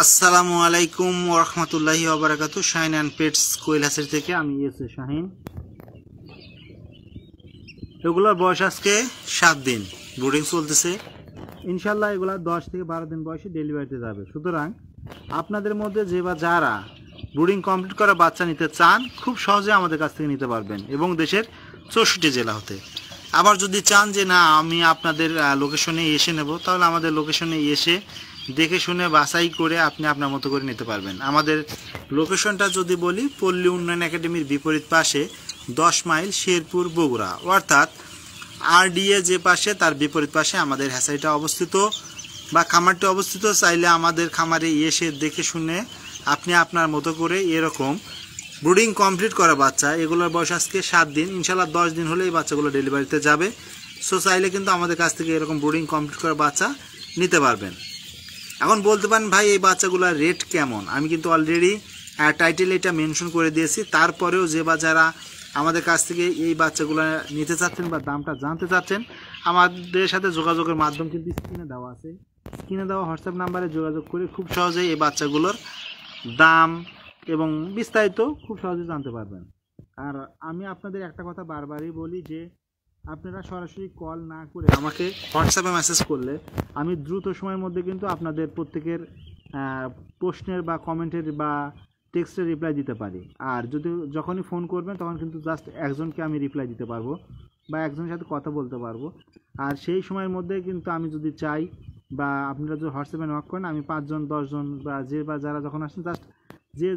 আসসালামু আলাইকুম ওয়া রাহমাতুল্লাহি ওয়া বারাকাতুহু। শাহিন অ্যান্ড পেটস কোয়েল হাসির থেকে আমি এসে শাহিন। এগুলোর বয়স আজকে 7 দিন, ব্রুডিং চলতেছে। ইনশাল্লাহ এগুলা 10 থেকে 12 দিন বয়সে ডেলিভারিতে যাবে। সুতরাং আপনাদের মধ্যে যে বা যারা ব্রুডিং কমপ্লিট করা বাচ্চা নিতে চান, খুব সহজে আমাদের কাছ থেকে নিতে পারবেন এবং দেশের 64 জেলা হতে। আবার যদি চান যে না আমি আপনাদের লোকেশনে এসে নেব, তাহলে আমাদের লোকেশনে এসে দেখে শুনে বাছাই করে আপনি আপনার মতো করে নিতে পারবেন। আমাদের লোকেশনটা যদি বলি, পল্লী উন্নয়ন একাডেমির বিপরীত পাশে 10 মাইল শেরপুর বগুড়া, অর্থাৎ আরডিএ যে পাশে তার বিপরীত পাশে আমাদের হ্যাচারিটা অবস্থিত বা খামারটি অবস্থিত। চাইলে আমাদের খামারে এসে দেখে শুনে আপনি আপনার মতো করে এরকম ব্রুডিং কমপ্লিট করা বাচ্চা, এগুলোর বয়স আজকে 7 দিন, ইনশাল্লাহ 10 দিন হলে এই বাচ্চাগুলো ডেলিভারিতে যাবে। সো চাইলে কিন্তু আমাদের কাছ থেকে এরকম ব্রুডিং কমপ্লিট করা বাচ্চা নিতে পারবেন। এখন বলতে পারেন ভাই এই বাচ্চাগুলোর রেট কেমন? আমি কিন্তু অলরেডি টাইটেলে এটা মেনশন করে দিয়েছি। তারপরেও যে বা যারা আমাদের কাছ থেকে এই বাচ্চাগুলো নিতে চাচ্ছেন বা দামটা জানতে চাচ্ছেন, আমাদের সাথে যোগাযোগের মাধ্যম কিন্তু স্ক্রিনে দেওয়া আছে। স্ক্রিনে দেওয়া হোয়াটসঅ্যাপ নাম্বারে যোগাযোগ করে খুব সহজেই এই বাচ্চাগুলোর দাম এবং বিস্তারিত খুব সহজে জানতে পারবেন। আর আমি আপনাদের একটা কথা বারবারই বলি যে আপনারা সরাসরি কল না করে আমাকে হোয়াটসঅ্যাপে মেসেজ করলে আমি দ্রুত সময়ের মধ্যে কিন্তু আপনাদের প্রত্যেকের প্রশ্নের বা কমেন্টের বা টেক্সটের রিপ্লাই দিতে পারি। আর যদি যখনই ফোন করবেন তখন কিন্তু জাস্ট একজনকে আমি রিপ্লাই দিতে পারবো বা একজনের সাথে কথা বলতে পারবো। আর সেই সময়ের মধ্যে কিন্তু আমি যদি চাই বা আপনারা যদি হোয়াটসঅ্যাপে নক করেন, আমি 5 জন 10 জন বা যারা যখন আসছেন জাস্ট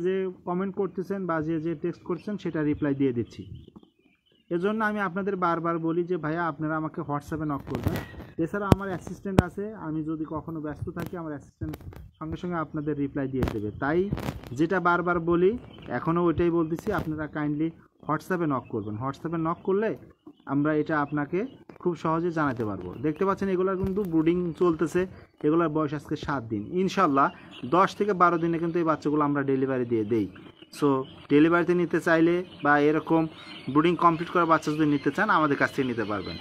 যে কমেন্ট করতেছেন বা যে টেক্সট করছেন সেটা রিপ্লাই দিয়ে দিচ্ছি। এজন্য আমি আপনাদের বারবার বলি যে ভাইয়া আপনারা আমাকে হোয়াটসঅ্যাপে নক করবেন। এছাড়া আমার অ্যাসিস্ট্যান্ট আছে, আমি যদি কখনো ব্যস্ত থাকি আমার অ্যাসিস্ট্যান্ট সঙ্গে সঙ্গে আপনাদের রিপ্লাই দিয়ে দেবে। তাই যেটা বারবার বলি এখনও ওইটাই বলতেছি, আপনারা কাইন্ডলি হোয়াটসঅ্যাপে নক করবেন। হোয়াটসঅ্যাপে নক করলে আমরা এটা আপনাকে খুব সহজে জানাতে পারবো। দেখতে পাচ্ছেন এগুলোর কিন্তু ব্রুডিং চলতেছে, এগুলোর বয়স আজকে 7 দিন। ইনশাল্লাহ 10 থেকে 12 দিনে কিন্তু এই বাচ্চাগুলো আমরা ডেলিভারি দিয়ে দেই। সো ডেলিভারিতে নিতে চাইলে বা এরকম ব্রুডিং কমপ্লিট করা বাচ্চা যদি নিতে চান আমাদের কাছ থেকে নিতে পারবেন।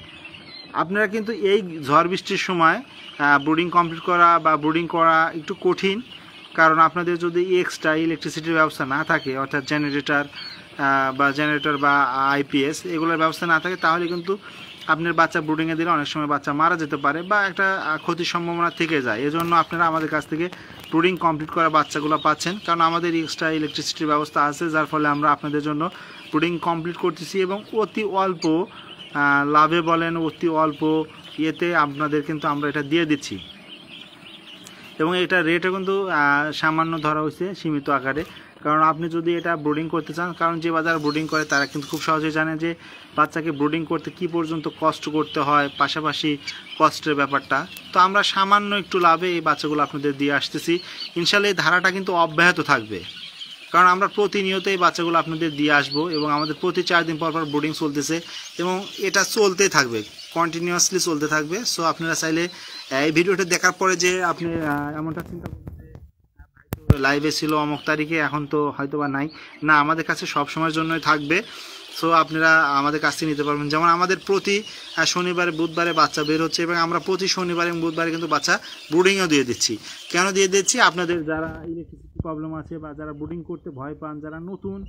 আপনারা কিন্তু এই ঝড় বৃষ্টির সময় ব্রুডিং কমপ্লিট করা বা ব্রুডিং করা একটু কঠিন, কারণ আপনাদের যদি এক্সট্রা ইলেকট্রিসিটির ব্যবস্থা না থাকে, অর্থাৎ জেনারেটর বা আইপিএস এগুলোর ব্যবস্থা না থাকে, তাহলে কিন্তু আপনার বাচ্চা ব্রুডিংয়ে দিলে অনেক সময় বাচ্চা মারা যেতে পারে বা একটা ক্ষতির সম্ভাবনা থেকে যায়। এজন্য আপনারা আমাদের কাছ থেকে ব্রুডিং কমপ্লিট করা বাচ্চাগুলো পাচ্ছেন, কারণ আমাদের এক্সট্রা ইলেকট্রিসিটির ব্যবস্থা আছে, যার ফলে আমরা আপনাদের জন্য ব্রুডিং কমপ্লিট করতেছি এবং অতি অল্প লাভে বলেন অতি অল্প ইয়েতে আপনাদের কিন্তু আমরা এটা দিয়ে দিচ্ছি। এবং এটা রেটও কিন্তু সামান্য ধরা হয়েছে, সীমিত আকারে। কারণ আপনি যদি এটা ব্রুডিং করতে চান, কারণ যে বাজার ব্রুডিং করে তারা কিন্তু খুব সহজেই জানে যে বাচ্চাকে ব্রুডিং করতে কী পর্যন্ত কষ্ট করতে হয়, পাশাপাশি কষ্টের ব্যাপারটা। তো আমরা সামান্য একটু লাভে এই বাচ্চাগুলো আপনাদের দিয়ে আসতেছি। ইনশাল্লাহ এই ধারাটা কিন্তু অব্যাহত থাকবে, কারণ আমরা প্রতিনিয়ত এই বাচ্চাগুলো আপনাদের দিয়ে আসবো এবং আমাদের প্রতি 4 দিন পর পর ব্রুডিং চলতেছে এবং এটা চলতেই থাকবে, কন্টিনিউয়াসলি চলতে থাকবে। সো আপনারা চাইলে এই ভিডিওটা দেখার পরে যে আপনি এমনটা চিন্তা করবেন যে লাইভে ছিল অমুক তারিখে, এখন তো হয়তো বা নাই, না, আমাদের কাছে সব সময়ের জন্যই থাকবে। সো আপনারা আমাদের কাছ থেকে নিতে পারবেন। যেমন আমাদের প্রতি শনিবারে বুধবারে বাচ্চা বের হচ্ছে এবং আমরা প্রতি শনিবার এবং বুধবারে কিন্তু বাচ্চা ব্রুডিংও দিয়ে দিচ্ছি। কেন দিয়ে দিচ্ছি? আপনাদের যারা ইলেকট্রিসিটি প্রবলেম আছে বা যারা ব্রুডিং করতে ভয় পান, যারা নতুন,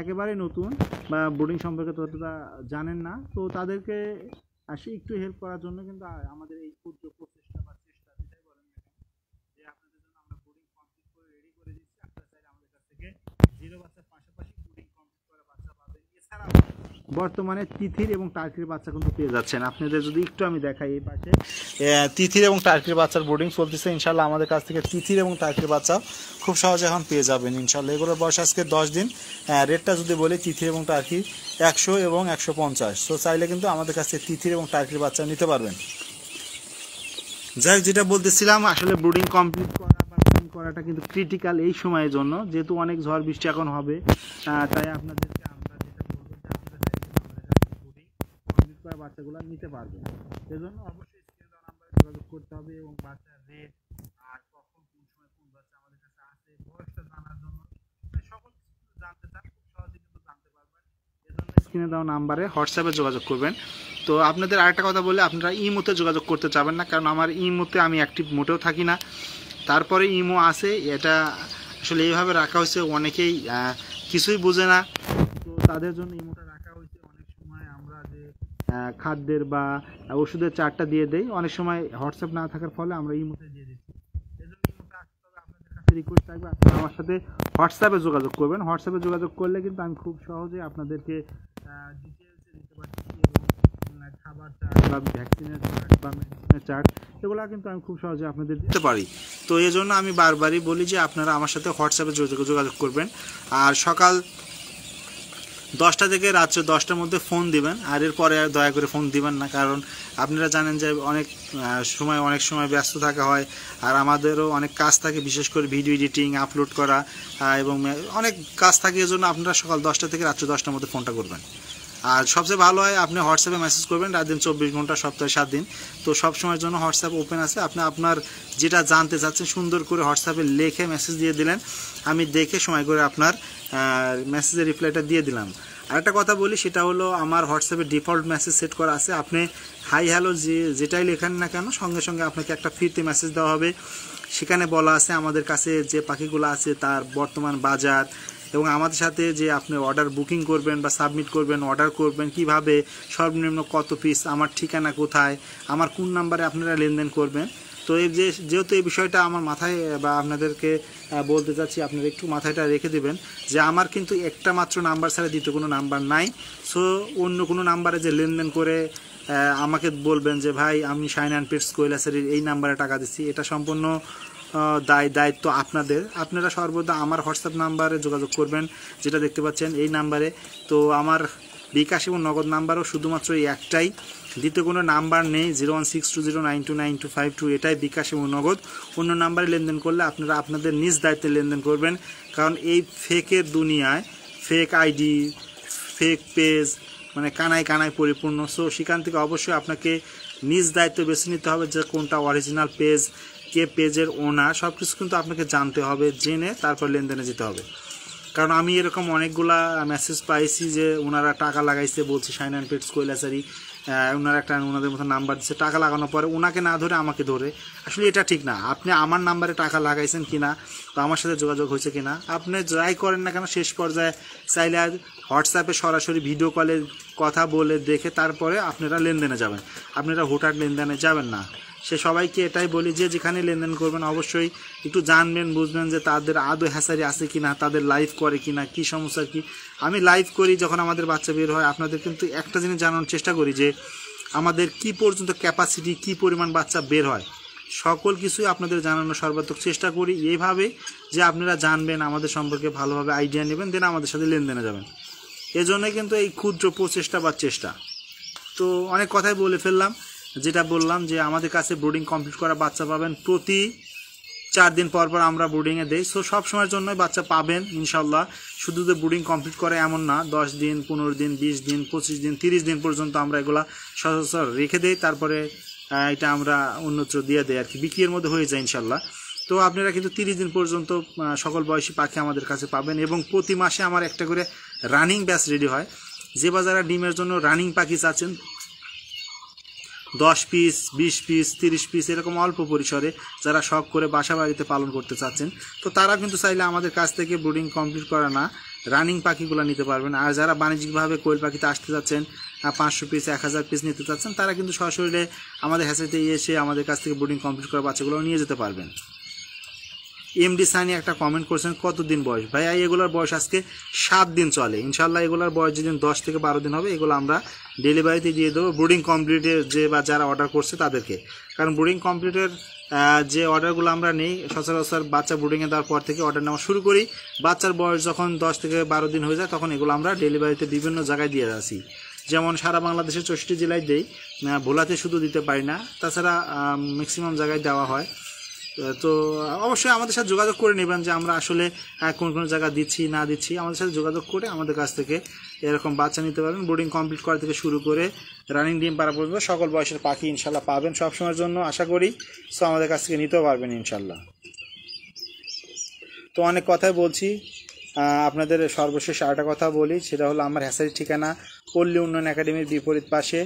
একেবারে নতুন বা ব্রুডিং সম্পর্কে ততটা জানেন না, তো তাদেরকে একটু হেল্প করার জন্য কিন্তু আমাদের এই ক্ষুদ্র প্রচেষ্টা বা চেষ্টা যেটাই বলেন না কেন, যে আপনাদের জন্য আমরা ব্রুডিং কমপ্লিট করে রেডি করে দিচ্ছি। আপনারা চাইলে আমাদের কাছ থেকে জিরো বাচ্চার পাশাপাশি ব্রুডিং কমপ্লিট করা বাচ্চা পাবেন। এছাড়াও বর্তমানে তিথির এবং টার্কির বাচ্চা কিন্তু পেয়ে যাচ্ছেন। আপনাদের যদি একটু আমি দেখাই, এই পাশে তিথির এবং টার্কির বাচ্চার ব্রুডিং চলতেছে। ইনশাল্লাহ আমাদের কাছ থেকে তিথির এবং টার্কির বাচ্চা খুব সহজে এখন পেয়ে যাবেন ইনশাল্লাহ। এগুলোর বয়স আজকে 10 দিন। রেটটা যদি বলি, তিথির এবং টার্কি 100 এবং 150। সো চাইলে কিন্তু আমাদের কাছে তিথির এবং টার্কির বাচ্চা নিতে পারবেন। যাই হোক, যেটা বলতেছিলাম, আসলে ব্রুডিং কমপ্লিট করা বা ব্রুডিং করাটা কিন্তু ক্রিটিক্যাল এই সময়ের জন্য, যেহেতু অনেক ঝড় বৃষ্টি এখন হবে। তাই আপনাদেরকে আমরা যেটা বলবো যে আপনারা চাইলে আমাদের কাছে ব্রুডিং কমপ্লিট করা বাচ্চাগুলো নিতে পারবেন। সেজন্য অবশ্যই স্ক্রিনে দেওয়া নাম্বারে যোগাযোগ করতে হবে এবং বাচ্চার রেট আর কখন কোন সময় কোন বাচ্চা আমাদের কাছে আছে বয়সটা জানার জন্য সকল কিছু জানতে চান খুব সহজেই কিন্তু জানতে পারবেন। এজন্য স্ক্রিনে দেওয়া নাম্বারে হোয়াটসঅ্যাপে যোগাযোগ করবেন। তো আপনাদের আরেকটা কথা বলে, আপনারা ইমোতে যোগাযোগ করতে চাবেন না, কারণ আমার ইমোতে আমি অ্যাক্টিভ মোটেও থাকি না। তারপরে ইমো আছে, এটা আসলে এইভাবে রাখা হয়েছে, অনেকেই কিছুই বোঝে না, তো তাদের জন্য ইমোটা রাখা হয়েছে। অনেক সময় আমরা যে খাদ্যের বা ওষুধের চার্টটা দিয়ে দেই, অনেক সময় হোয়াটসঅ্যাপ না থাকার ফলে আমরা ইমোতে দিয়ে দিচ্ছি। এজন্য ইমোটা আসতে হবে। আপনাদের কাছে রিকোয়েস্ট থাকবে আপনারা আমার সাথে হোয়াটসঅ্যাপে যোগাযোগ করবেন। হোয়াটসঅ্যাপে যোগাযোগ করলে কিন্তু আমি খুব সহজে আপনাদেরকে ডিটেলসে দিতে পারছি, এবং খাবার চার্ট বা ভ্যাকসিনের চার্ট বা মেডিসিনের চার্ট এগুলো কিন্তু আমি খুব সহজে আপনাদের দিতে পারি। তো এই জন্য আমি বারবারই বলি যে আপনারা আমার সাথে হোয়াটসঅ্যাপে যোগাযোগ করবেন। আর সকাল 10টা থেকে রাত্রে 10টার মধ্যে ফোন দিবেন, আর এরপরে দয়া করে ফোন দিবেন না, কারণ আপনারা জানেন যে অনেক সময় ব্যস্ত থাকা হয়, আর আমাদেরও অনেক কাজ থাকে, বিশেষ করে ভিডিও এডিটিং, আপলোড করা এবং অনেক কাজ থাকে। এই জন্য আপনারা সকাল 10টা থেকে রাত্রে 10টার মধ্যে ফোনটা করবেন। আর সবচেয়ে ভালো হয় আপনি হোয়াটসঅ্যাপে মেসেজ করবেন, রাত দিন 24 ঘন্টা, সপ্তাহে 7 দিন। তো সব সময়ের জন্য হোয়াটসঅ্যাপ ওপেন আছে। আপনি আপনার যেটা জানতে চাচ্ছেন সুন্দর করে হোয়াটসঅ্যাপে লিখে মেসেজ দিয়ে দিলেন, আমি দেখে সময় করে আপনার মেসেজের রিপ্লাইটা দিয়ে দিলাম। আরেকটা কথা বলি, সেটা হলো আমার হোয়াটসঅ্যাপে ডিফল্ট মেসেজ সেট করা আছে। আপনি হাই হ্যালো যেটাই লেখেন না কেন, সঙ্গে সঙ্গে আপনাকে একটা ফ্রিতে মেসেজ দেওয়া হবে। সেখানে বলা আছে আমাদের কাছে যে পাখিগুলো আছে তার বর্তমান বাজার, এবং আমাদের সাথে যে আপনি অর্ডার বুকিং করবেন বা সাবমিট করবেন, অর্ডার করবেন কিভাবে, সর্বনিম্ন কত পিস, আমার ঠিকানা কোথায়, আমার কোন নাম্বারে আপনারা লেনদেন করবেন। তো এই যেহেতু এই বিষয়টা আমার মাথায় বা আপনাদেরকে বলতে চাচ্ছি, আপনারা একটু মাথায়টা রেখে দেবেন যে আমার কিন্তু একটা মাত্র নাম্বার ছাড়া দ্বিতীয় কোনো নাম্বার নাই। সো অন্য কোনো নাম্বারে যে লেনদেন করে আমাকে বলবেন যে ভাই আমি শাইন অ্যান্ড পেটস কৈলাসের এই নাম্বারে টাকা দিচ্ছি, এটা সম্পূর্ণ দায়িত্ব আপনাদের। আপনারা সর্বদা আমার হোয়াটসঅ্যাপ নাম্বারে যোগাযোগ করবেন, যেটা দেখতে পাচ্ছেন এই নাম্বারে। তো আমার বিকাশ এবং নগদ নাম্বারও শুধুমাত্র এই একটাই, দ্বিতীয় কোনো নাম্বার নেই। 01620929252, এটাই বিকাশ এবং নগদ। অন্য নাম্বারে লেনদেন করলে আপনারা আপনাদের নিজ দায়িত্বে লেনদেন করবেন, কারণ এই ফেকের দুনিয়ায় ফেক আইডি, ফেক পেজ মানে কানায় কানায় পরিপূর্ণ। সো সেখান থেকে অবশ্যই আপনাকে নিজ দায়িত্ব বেছে নিতে হবে যে কোনটা অরিজিনাল পেজ, কে পেজের ওনার, সব কিছু কিন্তু আপনাকে জানতে হবে, জেনে তারপর লেনদেনে যেতে হবে। কারণ আমি এরকম অনেকগুলা মেসেজ পাইছি যে ওনারা টাকা লাগাইছে, বলছে শাইন অ্যান্ড পেটস কৈলাসেরই, ওনারা একটা ওনাদের মতো নাম্বার দিচ্ছে, টাকা লাগানোর পরে ওনাকে না ধরে আমাকে ধরে। আসলে এটা ঠিক না। আপনি আমার নাম্বারে টাকা লাগাইছেন কিনা, তো আমার সাথে যোগাযোগ হয়েছে কিনা, আপনি যাই করেন না কেন, শেষ পর্যায়ে চাইলে হোয়াটসঅ্যাপে সরাসরি ভিডিও কলে কথা বলে দেখে তারপরে আপনারা লেনদেনে যাবেন। আপনারা হুটহাট লেনদেনে যাবেন না। সে সবাইকে এটাই বলি যে যেখানে লেনদেন করবেন অবশ্যই একটু জানবেন, বুঝবেন যে তাদের আদৌ হ্যাসারি আছে কিনা, তাদের লাইভ করে কিনা, কি সমস্যা কি। আমি লাইভ করি যখন আমাদের বাচ্চা বের হয়, আপনাদের কিন্তু একটা জিনিস জানানোর চেষ্টা করি যে আমাদের কি পর্যন্ত ক্যাপাসিটি, কি পরিমাণ বাচ্চা বের হয়, সকল কিছুই আপনাদের জানানোর সর্বাত্মক চেষ্টা করি, এইভাবে যে আপনারা জানবেন, আমাদের সম্পর্কে ভালোভাবে আইডিয়া নেবেন, দেন আমাদের সাথে লেনদেনে যাবেন। এজন্যই কিন্তু এই ক্ষুদ্র প্রচেষ্টা বা চেষ্টা। তো অনেক কথাই বলে ফেললাম, যেটা বললাম যে আমাদের কাছে ব্রুডিং কমপ্লিট করা বাচ্চা পাবেন প্রতি 4 দিন পর পর আমরা ব্রুডিংয়ে দেই। সো সব সময়ের জন্যই বাচ্চা পাবেন ইনশাল্লাহ। শুধু যে ব্রুডিং কমপ্লিট করে এমন না, 10 দিন, 15 দিন, 20 দিন, 25 দিন, 30 দিন পর্যন্ত আমরা এগুলা সচরাচর রেখে দেই, তারপরে এটা আমরা অন্যত্র দিয়ে দেই আর কি, বিক্রির মধ্যে হয়ে যায় ইনশাল্লাহ। তো আপনারা কিন্তু 30 দিন পর্যন্ত সকল বয়সী পাখি আমাদের কাছে পাবেন, এবং প্রতি মাসে আমার একটা করে রানিং ব্যাচ রেডি হয়। যে বাজারে ডিমের জন্য রানিং পাখি চাচ্ছেন 10 পিস, 20 পিস, 30 পিস, এরকম অল্প পরিসরে যারা শখ করে বাসা বাড়িতে পালন করতে চাচ্ছেন, তো তারা কিন্তু চাইলে আমাদের কাছ থেকে ব্রুডিং কমপ্লিট করা না রানিং পাখিগুলো নিতে পারবেন। আর যারা বাণিজ্যিকভাবে কোয়েল পাখিতে আসতে যাচ্ছেন, 500 পিস, 1000 পিস নিতে চাচ্ছেন, তারা কিন্তু সরাসরি আমাদের হ্যাচারিতে এসে আমাদের কাছ থেকে ব্রুডিং কমপ্লিট করা বাচ্চাগুলো নিয়ে যেতে পারবেন। এমডি সানি একটা কমেন্ট করছেন কতদিন বয়স, ভাইয়া এগুলোর বয়স আজকে 7 দিন চলে। ইনশাল্লাহ এগুলোর বয়স যেদিন 10 থেকে 12 দিন হবে, এগুলো আমরা ডেলিভারিতে দিয়ে দেবো ব্রুডিং কমপ্লিটের যে বা যারা অর্ডার করছে তাদেরকে। কারণ ব্রুডিং কমপ্লিটের যে অর্ডারগুলো আমরা নেই, সচরাচর বাচ্চা ব্রুডিংয়ে দেওয়ার পর থেকে অর্ডার নেওয়া শুরু করি। বাচ্চার বয়স যখন 10 থেকে 12 দিন হয়ে যায়, তখন এগুলো আমরা ডেলিভারিতে বিভিন্ন জায়গায় দিয়ে আসি। যেমন সারা বাংলাদেশের 64 জেলায় দেই, ভোলাতে শুধু দিতে পারি না, তাছাড়া ম্যাক্সিমাম জায়গায় দেওয়া হয়। তো অবশ্যই আমাদের সাথে যোগাযোগ করে নেবেন যে আমরা আসলে কোন কোন জায়গা দিচ্ছি না দিচ্ছি। আমাদের সাথে যোগাযোগ করে আমাদের কাছ থেকে এরকম বাচ্চা নিতে পারবেন। ব্রুডিং কমপ্লিট করা থেকে শুরু করে রানিং ডিম পাড়া পর্যন্ত সকল বয়সের পাখি ইনশাল্লাহ পাবেন সবসময়ের জন্য আশা করি। সো আমাদের কাছ থেকে নিতেও পারবেন ইনশাল্লাহ। তো অনেক কথাই বলছি, আপনাদের সর্বশেষ আরেকটা কথা বলি, সেটা হলো আমার হ্যাচারির ঠিকানা পল্লী উন্নয়ন একাডেমির বিপরীত পাশে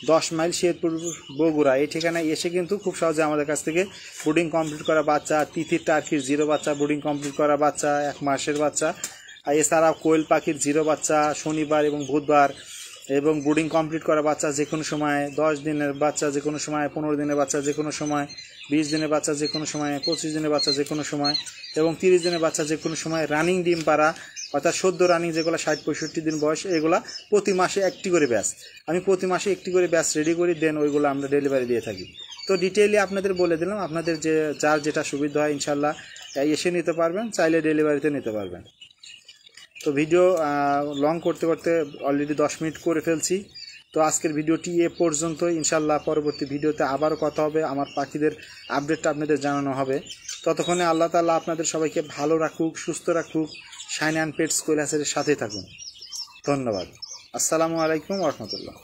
10 মাইল শেরপুর বগুড়া এই ঠিকানায় এসে কিন্তু খুব সহজে আমাদের কাছ থেকে ব্রুডিং কমপ্লিট করা বাচ্চা, তিতির টার্কির 0 বাচ্চা, ব্রুডিং কমপ্লিট করা বাচ্চা, 1 মাসের বাচ্চা, আর এছাড়া কোয়েল পাখির 0 বাচ্চা শনিবার এবং বুধবার, এবং ব্রুডিং কমপ্লিট করা বাচ্চা যে কোনো সময়, 10 দিনের বাচ্চা যে কোনো সময়, 15 দিনের বাচ্চা যে কোনো সময়, 20 দিনের বাচ্চা যে কোনো সময়, 25 দিনের বাচ্চা যে কোনো সময়, এবং 30 দিনের বাচ্চা যে কোনো সময়, রানিং ডিম পাড়া অর্থাৎ সদ্য রানিং যেগুলো 60-65 দিন বয়স, এগুলা প্রতি মাসে একটি করে ব্যাচ, আমি প্রতি মাসে একটি করে ব্যাচ রেডি করি, দেন ওইগুলো আমরা ডেলিভারি দিয়ে থাকি। তো ডিটেইলি আপনাদের বলে দিলাম, আপনাদের যার যেটা সুবিধা হয় ইনশাল্লাহ এসে নিতে পারবেন, চাইলে ডেলিভারিতে নিতে পারবেন। তো ভিডিও লং করতে করতে অলরেডি 10 মিনিট করে ফেলছি। তো আজকের ভিডিওটি এ পর্যন্ত, ইনশাল্লাহ পরবর্তী ভিডিওতে আবারও কথা হবে, আমার পাখিদের আপডেটটা আপনাদের জানানো হবে। ততক্ষণে আল্লাহ তাআলা আপনাদের সবাইকে ভালো রাখুক, সুস্থ রাখুক, শাইন অ্যান্ড পেটস কৈলাসের সাথে থাকুন। ধন্যবাদ। আসসালামু আলাইকুম ওয়া রাহমাতুল্লাহ।